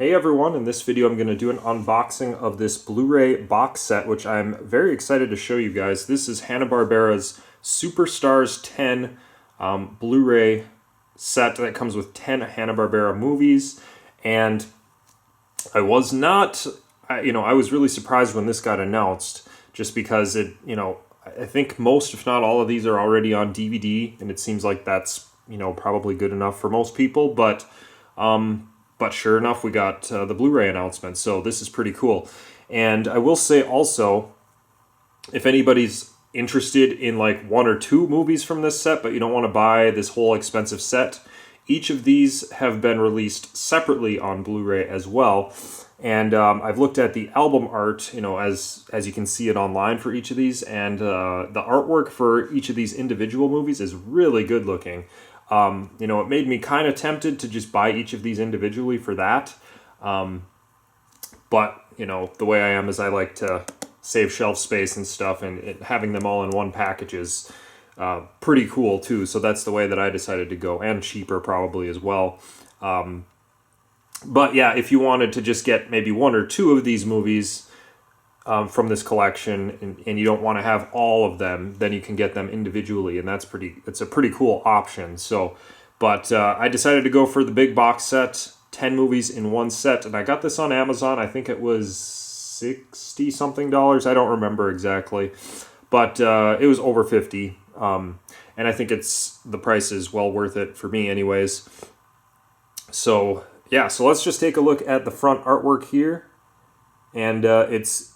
Hey everyone, in this video I'm going to do an unboxing of this Blu-ray box set, which I'm very excited to show you guys. This is Hanna-Barbera's Superstars 10 Blu-ray set that comes with 10 Hanna-Barbera movies, and I was not, I was really surprised when this got announced, just because I think most, if not all of these are already on DVD, and it seems like that's, probably good enough for most people, but sure enough, we got the Blu-ray announcement, so this is pretty cool. And I will say also, if anybody's interested in like one or two movies from this set, but you don't want to buy this whole expensive set, each of these have been released separately on Blu-ray as well. And I've looked at the album art, as you can see it online for each of these, and the artwork for each of these individual movies is really good looking. It made me kind of tempted to just buy each of these individually for that. But, the way I am is I like to save shelf space and stuff, and having them all in one package is pretty cool too. So that's the way that I decided to go, and cheaper probably as well. But yeah, if you wanted to just get maybe one or two of these movies from this collection, and you don't want to have all of them, then you can get them individually, and it's a pretty cool option. So, but I decided to go for the big box set, 10 movies in one set, and I got this on Amazon. I think it was $60 something. I don't remember exactly, but it was over 50, and I think the price is well worth it for me anyways. So yeah, so let's just take a look at the front artwork here, and the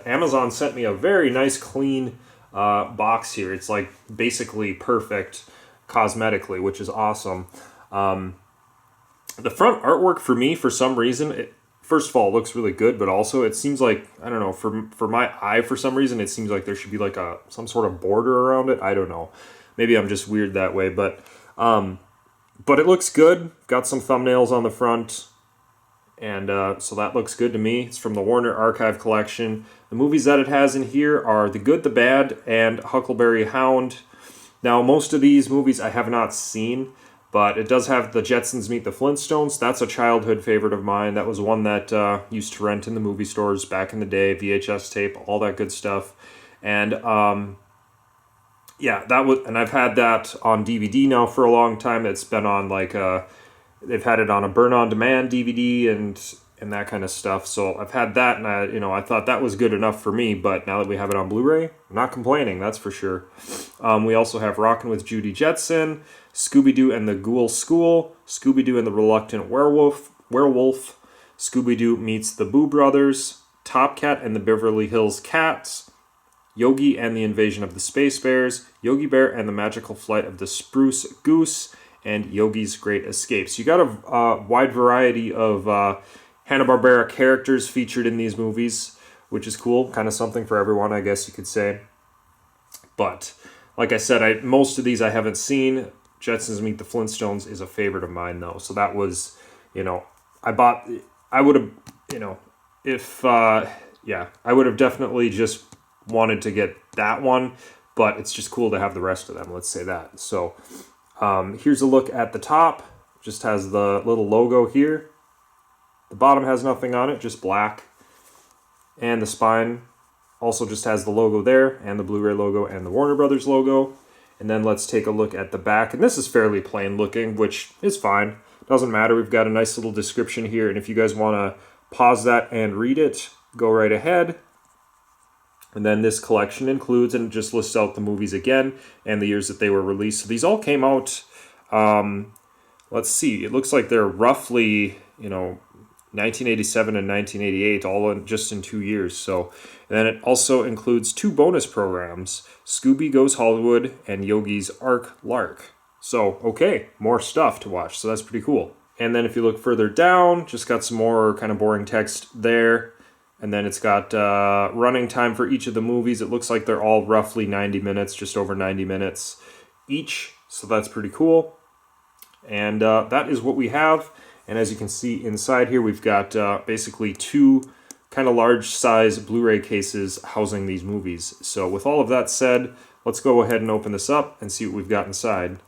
Amazon sent me a very nice clean box here. It's like basically perfect cosmetically, which is awesome. The front artwork for me, for some reason, first of all, it looks really good, but also it seems like, I don't know, for my eye, for some reason, it seems like there should be like some sort of border around it. I don't know. Maybe I'm just weird that way, but it looks good. Got some thumbnails on the front. And so that looks good to me. It's from the Warner Archive Collection. The movies that it has in here are The Good, the Bad, and Huckleberry, Hound. Now, most of these movies I have not seen, but it does have The Jetsons Meet the Flintstones. That's a childhood favorite of mine. That was one that used to rent in the movie stores back in the day, VHS tape, all that good stuff. And yeah, and I've had that on DVD now for a long time. It's been on they've had it on a burn-on-demand DVD and that kind of stuff. So I've had that, and I thought that was good enough for me. But now that we have it on Blu-ray, I'm not complaining, that's for sure. We also have Rockin with Judy Jetson, Scooby-Doo and the Ghoul School, Scooby-Doo and the Reluctant Werewolf, Scooby-Doo meets the Boo Brothers, Top Cat and the Beverly Hills Cats, Yogi and the Invasion of the Space Bears, Yogi Bear and the Magical Flight of the Spruce Goose, and Yogi's Great Escape. So you got a wide variety of Hanna-Barbera characters featured in these movies, which is cool. Kind of something for everyone, I guess you could say. But like I said, most of these I haven't seen. Jetsons Meet the Flintstones is a favorite of mine, though. So that was, I would have, I would have definitely just wanted to get that one, but it's just cool to have the rest of them, let's say that. So here's a look at the top. Just has the little logo here. The bottom has nothing on it, just black. And the spine also just has the logo there, and the Blu-ray logo, and the Warner Brothers logo. And then let's take a look at the back. And this is fairly plain looking, which is fine. Doesn't matter. We've got a nice little description here. And if you guys want to pause that and read it, go right ahead. And then this collection includes, and just lists out the movies again, and the years that they were released. So these all came out, let's see, it looks like they're roughly, 1987 and 1988, all just in 2 years. So, and then it also includes 2 bonus programs, Scooby Goes Hollywood and Yogi's Ark Lark. So, okay, more stuff to watch, so that's pretty cool. And then if you look further down, just got some more kind of boring text there. And then it's got running time for each of the movies. It looks like they're all roughly 90 minutes, just over 90 minutes each. So that's pretty cool. And that is what we have. And as you can see inside here, we've got basically 2 kind of large size Blu-ray cases housing these movies. So with all of that said, let's go ahead and open this up and see what we've got inside.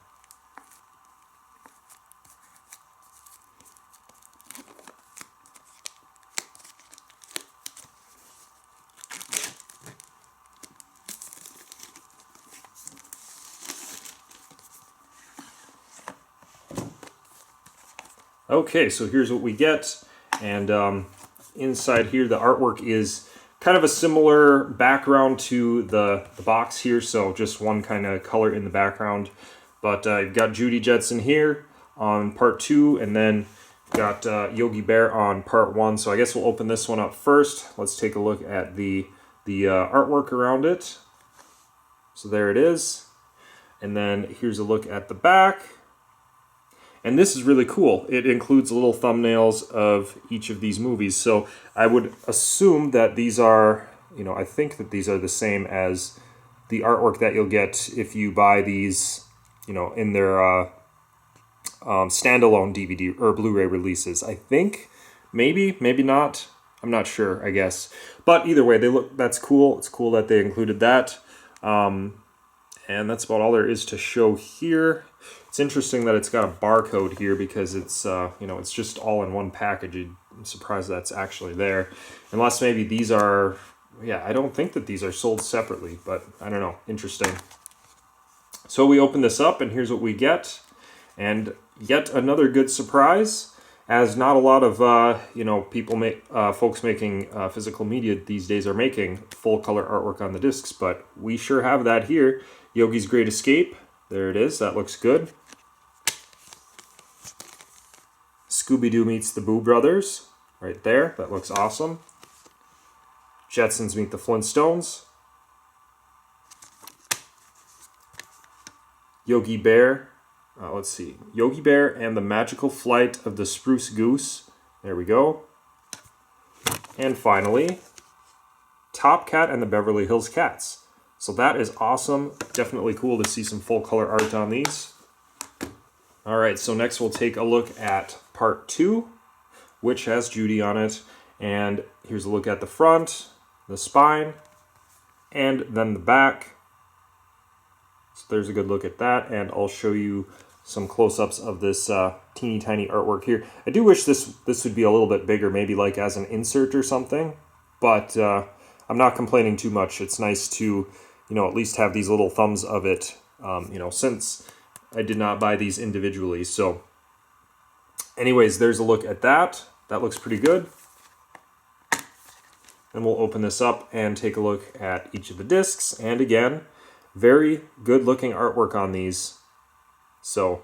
Okay, so here's what we get, and inside here the artwork is kind of a similar background to the box here, so just one kind of color in the background. But you've got Judy Jetson here on part 2, and then got Yogi Bear on part 1. So I guess we'll open this one up first. Let's take a look at the artwork around it. So there it is. And then here's a look at the back. And this is really cool. It includes little thumbnails of each of these movies. So I would assume that these are, I think that these are the same as the artwork that you'll get if you buy these, in their standalone DVD or Blu-ray releases. I think, maybe not. I'm not sure, I guess. But either way, that's cool. It's cool that they included that. And that's about all there is to show here. It's interesting that it's got a barcode here because it's, it's just all in one package. I'm surprised that's actually there. Unless maybe these are, I don't think that these are sold separately, but I don't know. Interesting. So we open this up and here's what we get. And yet another good surprise, as not a lot of, folks making physical media these days are making full color artwork on the discs, but we sure have that here. Yogi's Great Escape. There it is. That looks good. Scooby-Doo meets the Boo Brothers. Right there. That looks awesome. Jetsons meet the Flintstones. Yogi Bear. Let's see. Yogi Bear and the Magical Flight of the Spruce Goose. There we go. And finally, Top Cat and the Beverly Hills Cats. So that is awesome. Definitely cool to see some full color art on these. All right, so next we'll take a look at part 2, which has Judy on it. And here's a look at the front, the spine, and then the back. So there's a good look at that, and I'll show you some close-ups of this teeny tiny artwork here. I do wish this would be a little bit bigger, maybe like as an insert or something, but I'm not complaining too much. It's nice to, at least have these little thumbs of it, since I did not buy these individually. So anyways, there's a look at that. That looks pretty good. And we'll open this up and take a look at each of the discs. And again, very good looking artwork on these. So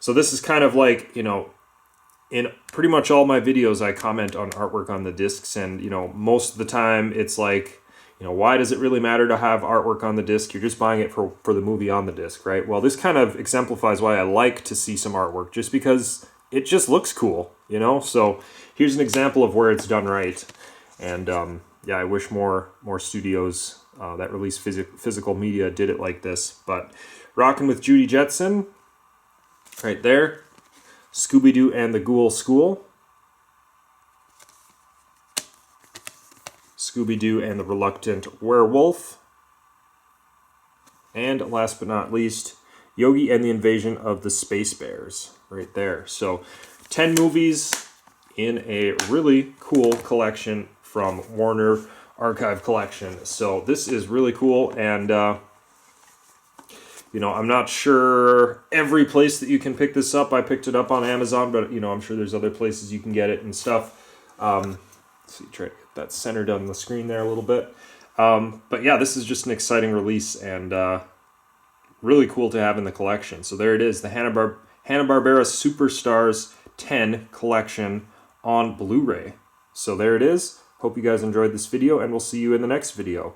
this is kind of like, in pretty much all my videos, I comment on artwork on the discs, and, most of the time it's like, why does it really matter to have artwork on the disc? You're just buying it for the movie on the disc, right? Well, this kind of exemplifies why I like to see some artwork, just because it just looks cool, So here's an example of where it's done right. And I wish more studios that release physical media did it like this. But Rockin' with Judy Jetson, right there. Scooby-Doo and the Ghoul School. Scooby-Doo and the Reluctant Werewolf. And last but not least, Yogi and the Invasion of the Space Bears. Right there. So 10 movies in a really cool collection from Warner Archive Collection. So this is really cool, and I'm not sure every place that you can pick this up. I picked it up on Amazon, but I'm sure there's other places you can get it and stuff. Let's see, try to get that centered on the screen there a little bit. But yeah, this is just an exciting release, and really cool to have in the collection. So there it is, the Hanna-Barbera Superstars 10 collection on Blu-ray. So there it is. Hope you guys enjoyed this video, and we'll see you in the next video.